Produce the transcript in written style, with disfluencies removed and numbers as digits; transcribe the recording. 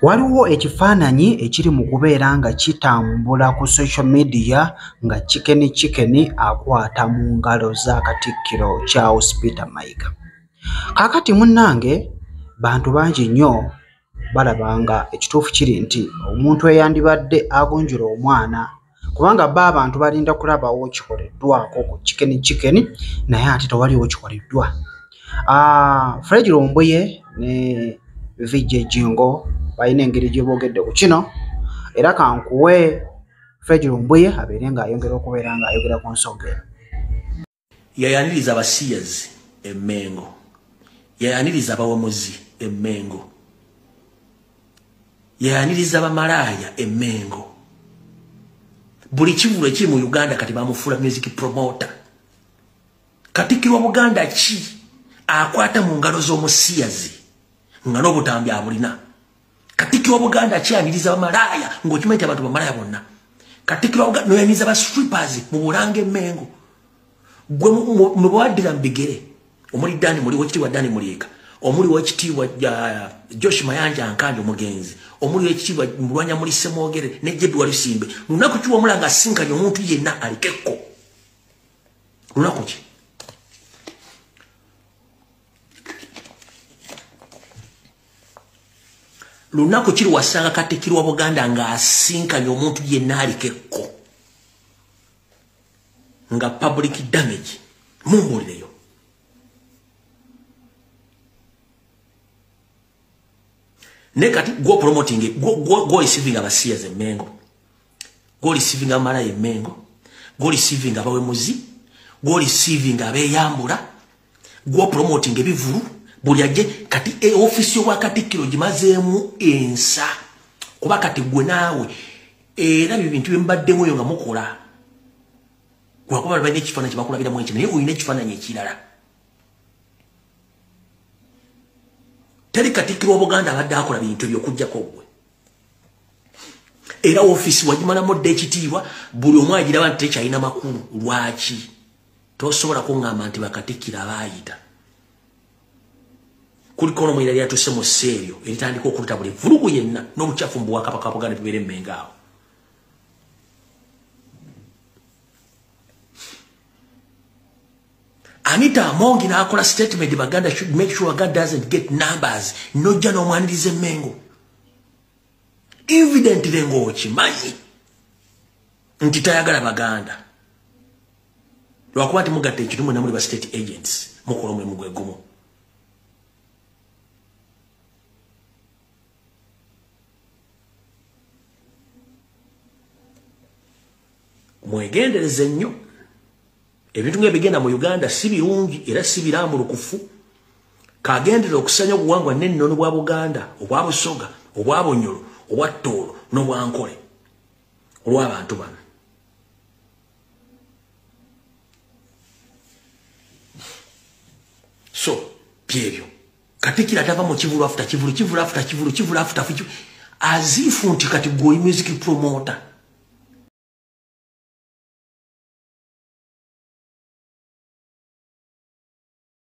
Waliwo ekifaananyi ekiri mu kubeera nga kitambula ku social media nga Chicken akwata mu ngalo za Katikkiro Charles Peter Mayiga. Kaakati munnange bantu bangi nnyo balaba nga ekituufu kiri nti omuntu eyandibadde agunjula omwana kubanga abantu balinda kulabawo kikoleddwako ku Chicken naye ate tewaliwo kikoleddwa. Fred Lombuye ne VJ Jingo balina engeri gye boogedde ku kino era kankuwe Fred Lombuye abeere ng'ayongera okubeera ng'ayogera ku nsonga eno. Yayaniriza abasiyazi Emmengo, yayaniriza abawamuzi Emmengo, yayaniriza abamalaaya Emmengo. Buli kivulo ekiri mu Uganda kati bamufuula music promoter. Katikkiro wa Buganda ki akwata mu ngalo z'omusiyazi nga n'obutambi abulina? Katikkiro wa Buganda ki ayaniriza abamalaaya ng'okimanyi nti abantu bamalaaya bonna? Katikkiro wa Buganda noyaniriza aba strippers mu Bulange Emmengo. Gwe mu bawaddira mu bigere omuli Dani muli wekitiibwa Dani Muliika, omuli wekitiibwa Josh Mayanja Ankanje omugenzi, omuli wekitiibwa Mulwanya muli Semwogere ne Jeddu Lusimbe. Lunaku ki wamulanga asinkanye omuntu yenna alikekko? Lunaku ki? Lunaku ki wasanga Katikkiro wa Buganda nga asinkanye omuntu yenna alikekko nga public damage? Mumbulireyo. Nekati go promoting, go receiving abasiyazi Emmengo, go receiving amala Emmengo, go receiving abawemuzi, go receiving abeyambula, go promoting ebivulu buli aje kati office yo Katikkiro gimazeemu ensa kuba kati gwe naawe era bintu byembaddemu yo nga mukola kuba balina ekifaananyi kyebakulabiramu ekyo naye olina ekifaananyi ekirala. Teri Katikkiro wa Buganda abadde akola bintu ebyokuggyako gwe era ofisi wagimalamu dde ekitiibwa buli omu agiraba nti tekyalina makulu. Lwaki tosobola kuŋŋamba nti Bakatikkiro abaayita? Kuliko n'omuyira lyatuuse mu sseeryo eritandika okuluta buli vulugu yenna n'obukyafu mu Bwakabaka bwa Buganda bibeere Emmengo awo. Anita Amongi n'akola statement Baganda should make sure God doesn't get numbers. Nojja n'omwaniriza Emmengo. Evidently ng'okimanyi nti tayagala Baganda. Lwakuba nti mugatta ekitu mwenna muli ba state agents mukola omulimu gwe gumu. Mwegendereze nnyo. Ebintu ng'ebigenda mu Uganda si birungi era si birambulukufu. Kagendera okusanya obuwangwa n'ennono bwa Buganda, obwa Busoga, obwa Bunyoro, obwa Tooro n'obwa Nkole olw'abantu bano. So byebyo Katikkiro atava mu kivulu afuta kivulu azifu nti kati gwe music promoter